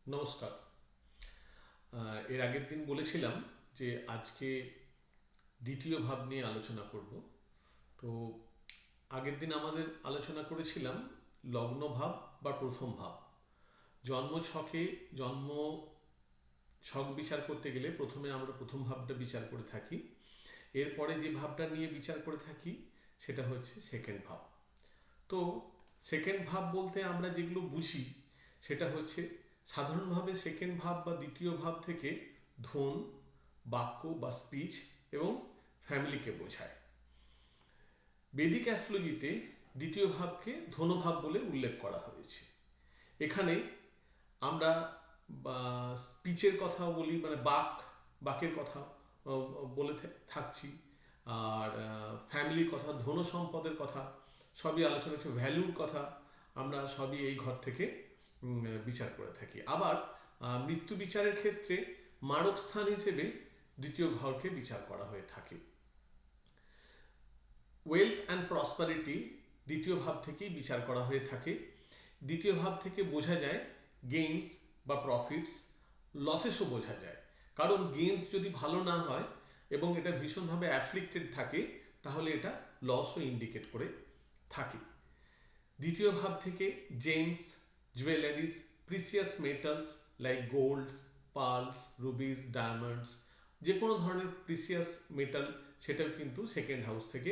নমস্কার। এর আগের দিন বলেছিলাম যে আজকে দ্বিতীয় ভাব নিয়ে আলোচনা করব। তো আগের দিন আমাদের আলোচনা করেছিলাম লগ্ন ভাব বা প্রথম ভাব। জন্ম ছকে জন্ম ছক বিচার করতে গেলে প্রথমে আমরা প্রথম ভাবটা বিচার করে থাকি। এরপরে যে ভাবটা নিয়ে বিচার করে থাকি সেটা হচ্ছে সেকেন্ড ভাব। তো সেকেন্ড ভাব বলতে আমরা যেগুলো বুঝি সেটা হচ্ছে সাধারণভাবে সেকেন্ড ভাব বা দ্বিতীয় ভাব থেকে ধন, বাক্য বা স্পিচ এবং ফ্যামিলিকে বোঝায়। বেদিক অ্যাস্ট্রোলজিতে দ্বিতীয় ভাবকে ধনভাব বলে উল্লেখ করা হয়েছে। এখানে আমরা স্পিচের কথাও বলি, মানে বাকের কথা বলে থাকছি, আর ফ্যামিলির কথা, ধন সম্পদের কথা সবই আলোচনা হচ্ছে, ভ্যালুর কথা আমরা সবই এই ঘর থেকে বিচার করে থাকি। আবার মৃত্যু বিচারের ক্ষেত্রে মারক স্থান হিসেবে দ্বিতীয় ঘরকে বিচার করা হয়ে থাকে। ওয়েলথ অ্যান্ড প্রসপারিটি দ্বিতীয় ভাব থেকেই বিচার করা হয়ে থাকে। দ্বিতীয় ভাব থেকে বোঝা যায় গেইনস বা প্রফিটস, লসেসও বোঝা যায়। কারণ গেইনস যদি ভালো না হয় এবং এটা ভীষণভাবে অ্যাফ্লিক্টেড থাকে তাহলে এটা লসও ইন্ডিকেট করে থাকে। দ্বিতীয় ভাব থেকে gems, jewelleries, precious metals like golds, pearls, rubies, diamonds, যে কোনো ধরনের প্রিসিয়াস মেটাল সেটাও কিন্তু সেকেন্ড হাউস থেকে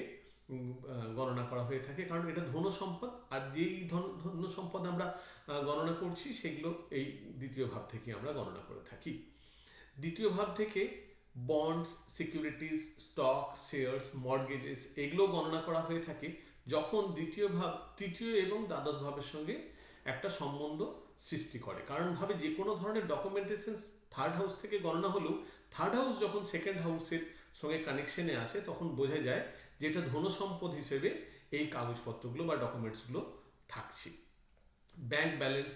গণনা করা হয়ে থাকে, কারণ এটা ধন সম্পদ। আর যেই ধন সম্পদ আমরা গণনা করছি সেগুলো এই দ্বিতীয় ভাব থেকে আমরা গণনা করে থাকি। দ্বিতীয় ভাব থেকে বন্ডস, সিকিউরিটিজ, স্টক, শেয়ার্স, মর্গেজেস এগুলো গণনা করা হয়ে থাকে যখন দ্বিতীয় ভাব তৃতীয় এবং দ্বাদশ ভাবের সঙ্গে একটা সম্বন্ধ সৃষ্টি করে। কারণ ভাবে যে কোনো ধরনের ডকুমেন্টেশন থার্ড হাউস থেকে গণনা হলেও থার্ড হাউস যখন সেকেন্ড হাউসের সঙ্গে কানেকশনে আসে তখন বোঝা যায় যে এটা ধন সম্পদ হিসেবে এই কাগজপত্রগুলো বা ডকুমেন্টসগুলো থাকছে। ব্যাংক ব্যালেন্স,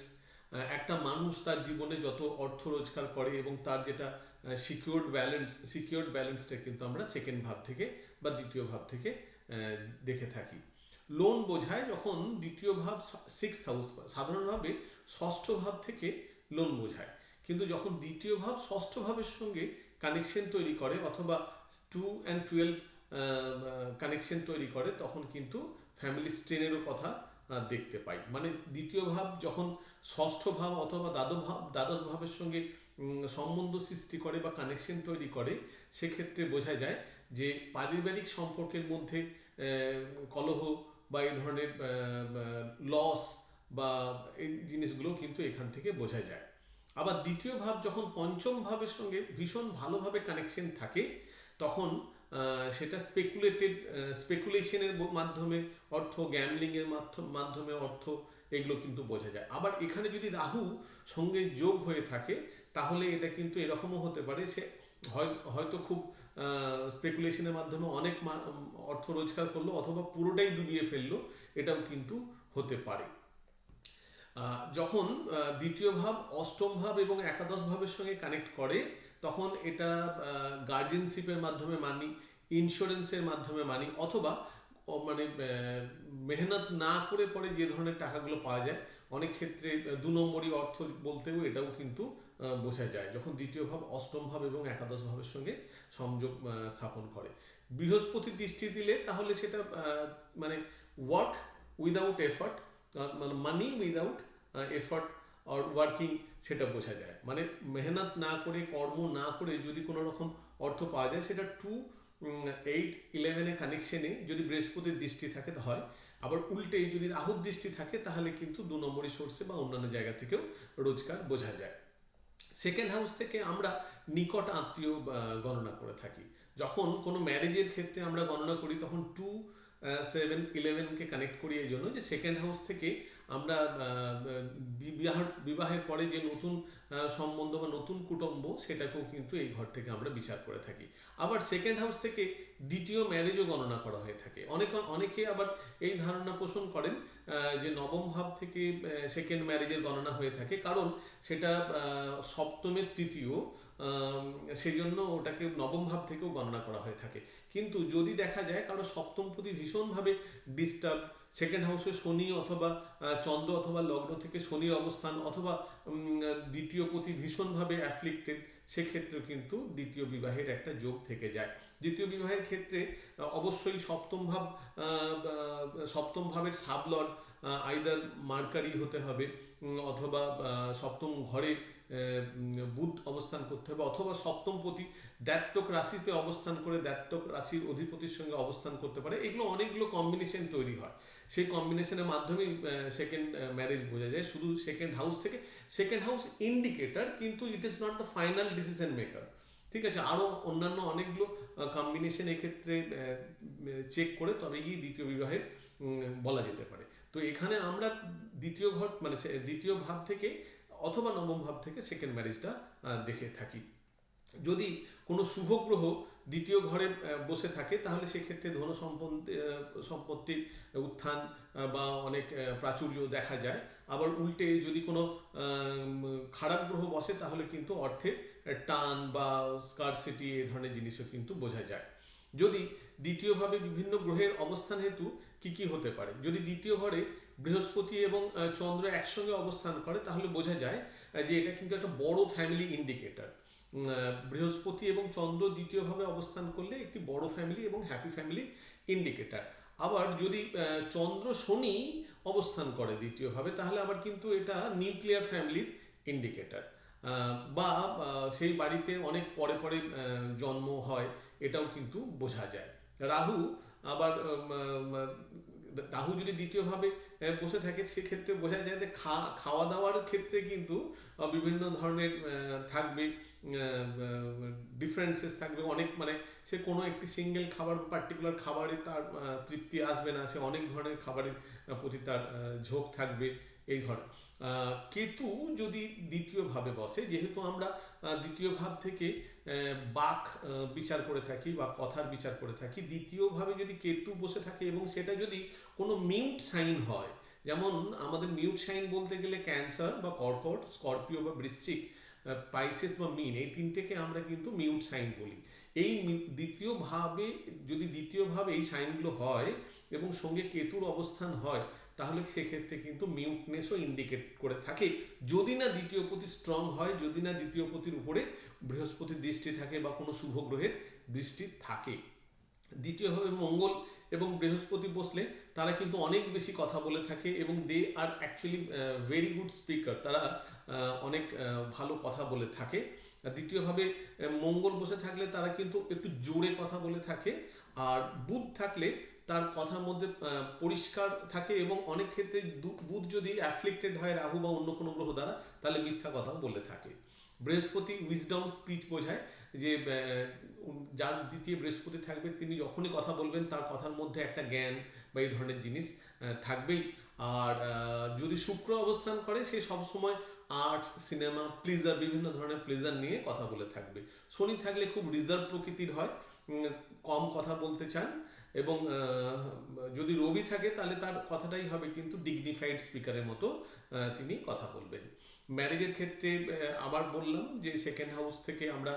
একটা মানুষ তার জীবনে যত অর্থ রোজগার করে এবং তার যেটা সিকিউরড ব্যালেন্সটা কিন্তু আমরা সেকেন্ড ভাব থেকে বা দ্বিতীয় ভাব থেকে দেখে থাকি। লোন বোঝায় যখন দ্বিতীয় ভাব সিক্স হাউস, সাধারণভাবে ষষ্ঠ ভাব থেকে লোন বোঝায়, কিন্তু যখন দ্বিতীয় ভাব ষষ্ঠ ভাবের সঙ্গে কানেকশন তৈরি করে অথবা 2 and 12 কানেকশন তৈরি করে তখন কিন্তু ফ্যামিলি স্ট্রেনেরও কথা দেখতে পাই। মানে দ্বিতীয় ভাব যখন ষষ্ঠ ভাব অথবা দ্বাদশ ভাবের সঙ্গে সম্বন্ধ সৃষ্টি করে বা কানেকশন তৈরি করে, সেক্ষেত্রে বোঝা যায় যে পারিবারিক সম্পর্কের মধ্যে কলহ বা এই ধরনের লস বা এই জিনিসগুলো কিন্তু এখান থেকে বোঝা যায়। আবার দ্বিতীয় ভাব যখন পঞ্চম ভাবের সঙ্গে ভীষণ ভালোভাবে কানেকশন থাকে তখন সেটা স্পেকুলেশনের মাধ্যমে অর্থ, গ্যামলিংয়ের মাধ্যমে অর্থ, এগুলো কিন্তু বোঝা যায়। আবার এখানে যদি রাহু সঙ্গে যোগ হয়ে থাকে তাহলে এটা কিন্তু এরকমও হতে পারে সে হয়তো খুব স্পেকুলেশনের মাধ্যমে অনেক অর্থ রোজগার করলো অথবা পুরোটাই ডুবিয়ে ফেললো, এটাও কিন্তু হতে পারে। যখন দ্বিতীয় ভাব অষ্টম ভাব এবং একাদশ ভাবের সঙ্গে কানেক্ট করে তখন এটা গার্জিয়ানশিপের মাধ্যমে মানি, ইন্স্যুরেন্সের মাধ্যমে মানি, অথবা মানে মেহনত না করে পরে যে ধরনের টাকাগুলো পাওয়া যায়, অনেক ক্ষেত্রে 2 নম্বরই অর্থ বলতেও এটাও কিন্তু বোঝা যায় যখন দ্বিতীয় ভাব অষ্টম ভাব এবং একাদশ ভাবের সঙ্গে সংযোগ স্থাপন করে। বৃহস্পতির দৃষ্টি দিলে তাহলে সেটা মানে ওয়ার্ক উইদাউট এফর্ট, মানে মানি উইদাউট এফর্ট অর ওয়ার্কিং, সেটা বোঝা যায়। মানে মেহনত না করে, কর্ম না করে যদি কোনো রকম অর্থ পাওয়া যায় সেটা 2, 8, 11 কানেকশনে যদি বৃহস্পতির দৃষ্টি থাকে হয়। আবার উল্টে যদি রাহুর দৃষ্টি থাকে তাহলে কিন্তু 2 নম্বরই সোর্সে বা অন্যান্য জায়গা থেকেও রোজগার বোঝা যায়। সেকেন্ড হাউস থেকে আমরা নিকট আত্মীয় গণনা করে থাকি। যখন কোনো ম্যারেজের ক্ষেত্রে আমরা গণনা করি তখন 2, 7, 11কে কানেক্ট করি এই জন্য যে সেকেন্ড হাউস থেকে আমরা বিবাহের পরে যে নতুন সম্বন্ধ বা নতুন কুটুম্ব সেটাকেও কিন্তু এই ঘর থেকে আমরা বিচার করে থাকি। আবার সেকেন্ড হাউস থেকে দ্বিতীয় ম্যারেজও গণনা করা হয়ে থাকে। অনেকে আবার এই ধারণা পোষণ করেন যে নবম ভাব থেকে সেকেন্ড ম্যারেজের গণনা হয়ে থাকে, কারণ সেটা সপ্তমের তৃতীয়, সেই জন্য ওটাকে নবম ভাব থেকেও গণনা করা হয়ে থাকে। কিন্তু যদি দেখা যায় কারো সপ্তমপতি ভীষণভাবে ডিস্টার্ব সেকেন্ড হাউসে শনি অথবা চন্দ্র অথবা লগ্ন থেকে শনির অবস্থান অথবা দ্বিতীয় পতি ভীষণভাবে অ্যাফ্লিক্টেড, সেক্ষেত্রেও কিন্তু দ্বিতীয় বিবাহের একটা যোগ থেকে যায়। দ্বিতীয় বিবাহের ক্ষেত্রে অবশ্যই সপ্তম ভাবের সাবলর্ড আইদার মার্কারি হতে হবে, অথবা সপ্তম ঘরে বুধ অবস্থান করতে হবে, অথবা সপ্তম পতি দ্ব্যর্থক রাশিতে অবস্থান করে দ্ব্যর্থক রাশির অধিপতির সঙ্গে অবস্থান করতে পারে। এগুলো অনেকগুলো কম্বিনেশন তৈরি হয়, সেই কম্বিনেশনের মাধ্যমেই সেকেন্ড ম্যারেজ বোঝা যায় শুধু সেকেন্ড হাউস থেকে। সেকেন্ড হাউস ইন্ডিকেটর, কিন্তু it is not the final decision maker. ঠিক আছে, আরও অন্যান্য অনেকগুলো কম্বিনেশন এক্ষেত্রে চেক করে তবে গিয়ে দ্বিতীয় বিবাহের বলা যেতে পারে। তো এখানে আমরা দ্বিতীয় ঘর মানে দ্বিতীয় ভাব থেকে অথবা নবম ভাব থেকে সেকেন্ড ম্যারেজটা দেখে থাকি। যদি কোনো শুভ গ্রহ দ্বিতীয় ঘরে বসে থাকে তাহলে সেক্ষেত্রে ধন সম্পত্তির উত্থান বা অনেক প্রাচুর্য দেখা যায়। আবার উল্টে যদি কোনো খারাপ গ্রহ বসে তাহলে কিন্তু অর্থের টান বা স্কারসিটি এই ধরনের জিনিসও কিন্তু বোঝা যায়। যদি দ্বিতীয়ভাবে বিভিন্ন গ্রহের অবস্থান হেতু কি হতে পারে, যদি দ্বিতীয় ঘরে বৃহস্পতি এবং চন্দ্র একসঙ্গে অবস্থান করে তাহলে বোঝা যায় যে এটা কিন্তু একটা বড় ফ্যামিলি ইন্ডিকেটর। বৃহস্পতি এবং চন্দ্র দ্বিতীয়ভাবে অবস্থান করলে একটি বড় ফ্যামিলি এবং হ্যাপি ফ্যামিলি ইন্ডিকেটর। আবার যদি চন্দ্র শনি অবস্থান করে দ্বিতীয়ভাবে তাহলে আবার কিন্তু এটা নিউক্লিয়ার ফ্যামিলির ইন্ডিকেটর, বা সেই বাড়িতে অনেক পরে পরে জন্ম হয়, এটাও কিন্তু বোঝা যায়। রাহু আবার রাহু যদি দ্বিতীয়ভাবে বসে থাকে সেক্ষেত্রে বোঝা যায় যে খাওয়া দাওয়ার ক্ষেত্রে কিন্তু বিভিন্ন ধরনের থাকবে, ডিফারেন্সেস থাকবে অনেক, মানে সে কোনো একটি সিঙ্গেল খাবার পার্টিকুলার খাবারে তার তৃপ্তি আসবে না, সে অনেক ধরনের খাবারের প্রতি তার ঝোঁক থাকবে এই ধরনের। কেতু যদি দ্বিতীয়ভাবে বসে, যেহেতু আমরা দ্বিতীয় ভাব থেকে বাক বিচার করে থাকি বা কথার বিচার করে থাকি, দ্বিতীয়ভাবে যদি কেতু বসে থাকে এবং সেটা যদি কোনো মিউট সাইন হয়, যেমন আমাদের মিউট সাইন বলতে গেলে ক্যান্সার বা কর্কট, স্করপিও বা বৃশ্চিক, পাইসেস বা মিন, এই তিনটেকে আমরা কিন্তু মিউট সাইন বলি। এই দ্বিতীয় ভাবে এই সাইনগুলো হয় এবং সঙ্গে কেতুর অবস্থান হয় তাহলে সেক্ষেত্রে কিন্তু মিউটনেসও ইন্ডিকেট করে থাকে, যদি না দ্বিতীয় পতি স্ট্রং হয়, যদি না দ্বিতীয় পতির উপরে বৃহস্পতির দৃষ্টি থাকে বা কোনো শুভ গ্রহের দৃষ্টি থাকে। দ্বিতীয়ভাবে মঙ্গল এবং বৃহস্পতি বসলে তারা কিন্তু অনেক বেশি কথা বলে থাকে এবং দে আর অ্যাকচুয়ালি ভেরি গুড স্পিকার, তারা অনেক ভালো কথা বলে থাকে। দ্বিতীয়ভাবে মঙ্গল বসে থাকলে তারা কিন্তু একটু জোরে কথা বলে থাকে, আর বুধ থাকলে তার কথার মধ্যে পরিষ্কার থাকে এবং অনেক ক্ষেত্রে বুধ যদি অ্যাফ্লিক্টেড হয় রাহু বা অন্য কোনো গ্রহ দ্বারা তাহলে মিথ্যা কথা বলে থাকে। বৃহস্পতি উইজডম স্পিচ বোঝায়, যে যার দ্বিতীয় বৃহস্পতি থাকবে তিনি যখনই কথা বলবেন তার কথার মধ্যে একটা জ্ঞান বা এই ধরনের জিনিস থাকবেই। আর যদি শুক্র অবস্থান করে সে সবসময় আর্টস, সিনেমা, প্লেজার, বিভিন্ন ধরনের প্লেজার নিয়ে কথা বলে থাকবে। শনি থাকলে খুব রিজার্ভ প্রকৃতির হয়, কম কথা বলতে চান, এবং যদি রবি থাকে তাহলে তার কথাটাই হবে কিন্তু ডিগনিফাইড স্পিকারের মতো তিনি কথা বলবেন। ম্যারেজের ক্ষেত্রে আবার বললাম যে সেকেন্ড হাউস থেকে আমরা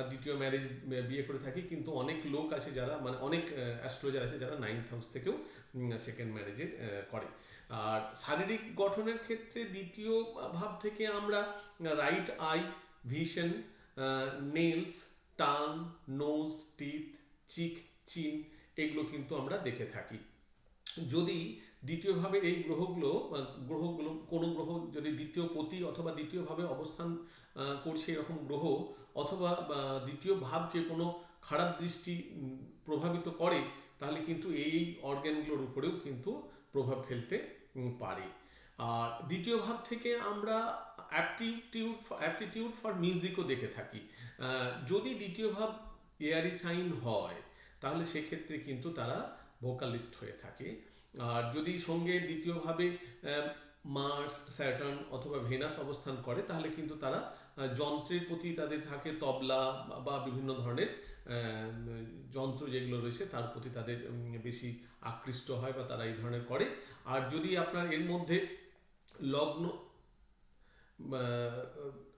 দ্বিতীয় ম্যারেজ বিয়ে করে থাকি, কিন্তু অনেক লোক আছে যারা, মানে অনেক অ্যাস্ট্রোলজার আছে যারা নাইন্থ হাউস থেকেও সেকেন্ড ম্যারেজে করে। আর শারীরিক গঠনের ক্ষেত্রে দ্বিতীয় ভাব থেকে আমরা right eye, vision, nails, tongue, nose, teeth, cheek, chin, এগুলো কিন্তু আমরা দেখে থাকি। যদি দ্বিতীয়ভাবে এই গ্রহগুলো কোনো গ্রহ যদি দ্বিতীয় পতি অথবা দ্বিতীয়ভাবে অবস্থান করছে এরকম গ্রহ, অথবা দ্বিতীয় ভাবকে কোনো খারাপ দৃষ্টি প্রভাবিত করে তাহলে কিন্তু এই অর্গানগুলোর উপরেও কিন্তু প্রভাব ফেলতে পারে। আর দ্বিতীয় ভাব থেকে আমরা অ্যাপটিটিউড ফর মিউজিকও দেখে থাকি। যদি দ্বিতীয় ভাব এয়ারি সাইন হয় তাহলে সেক্ষেত্রে কিন্তু তারা ভোকালিস্ট হয়ে থাকে। আর যদি সঙ্গে দ্বিতীয়ভাবে মার্স, স্যাটার্ন অথবা ভেনাস অবস্থান করে তাহলে কিন্তু তারা যন্ত্রের প্রতি তাদের থাকে, তবলা বা বিভিন্ন ধরনের যন্ত্র যেগুলো রয়েছে তার প্রতি তাদের বেশি আকৃষ্ট হয় বা তারা এই ধরনের করে। আর যদি আপনার এর মধ্যে লগ্ন,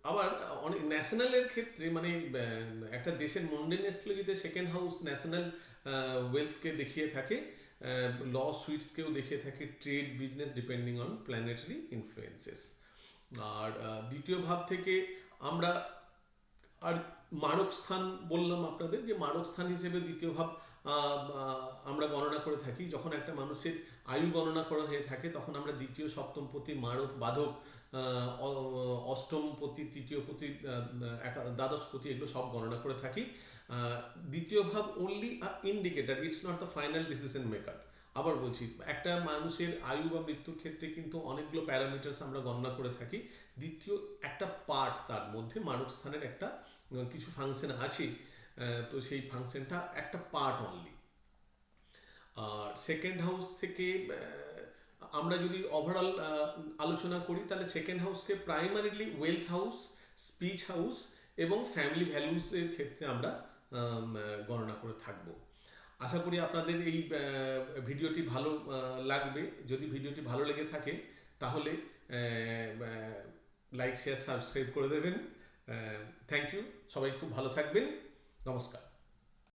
আবার অনেক ন্যাশনালের ক্ষেত্রে, মানে একটা দেশের মন্ডেন অ্যাস্ট্রোলজিতে সেকেন্ড হাউস ন্যাশনাল ওয়েলথকে দেখিয়ে থাকে। ল সুইটসকেও দেখিয়ে থাকে trade business depending on planetary influences. আর দ্বিতীয় ভাব থেকে আমরা আর মারক স্থান বললাম আপনাদের, যে মারক স্থান হিসেবে দ্বিতীয় ভাব আমরা গণনা করে থাকি। যখন একটা মানুষের আয়ু গণনা করা হয়ে থাকে তখন আমরা দ্বিতীয় সপ্তমপতি মারক বাধক অষ্টমপতি তৃতীয়পতি দ্বাদশপতি এগুলো সব গণনা করে থাকি। দ্বিতীয় ভাব only indicator, it's not the final decision maker. আবার বলছি, একটা মানুষের আয়ু বা মৃত্যুর ক্ষেত্রে কিন্তু অনেকগুলো প্যারামিটার্স আমরা গণনা করে থাকি। দ্বিতীয় একটা পার্ট, তার মধ্যে মারক স্থানের একটা কিছু ফাংশন আছে, তো সেই ফাংশনটা একটা পার্ট অনলি। আর সেকেন্ড হাউস থেকে আমরা যদি ওভারঅল আলোচনা করি তাহলে সেকেন্ড হাউসকে primarily wealth house, speech house এবং ফ্যামিলি ভ্যালুসের ক্ষেত্রে আমরা গণনা করে থাকব। আশা করি আপনাদের এই ভিডিওটি ভালো লাগবে। যদি ভিডিওটি ভালো লেগে থাকে তাহলে লাইক শেয়ার সাবস্ক্রাইব করে দেবেন। থ্যাংক ইউ, সবাই খুব ভালো থাকবেন। নমস্কার।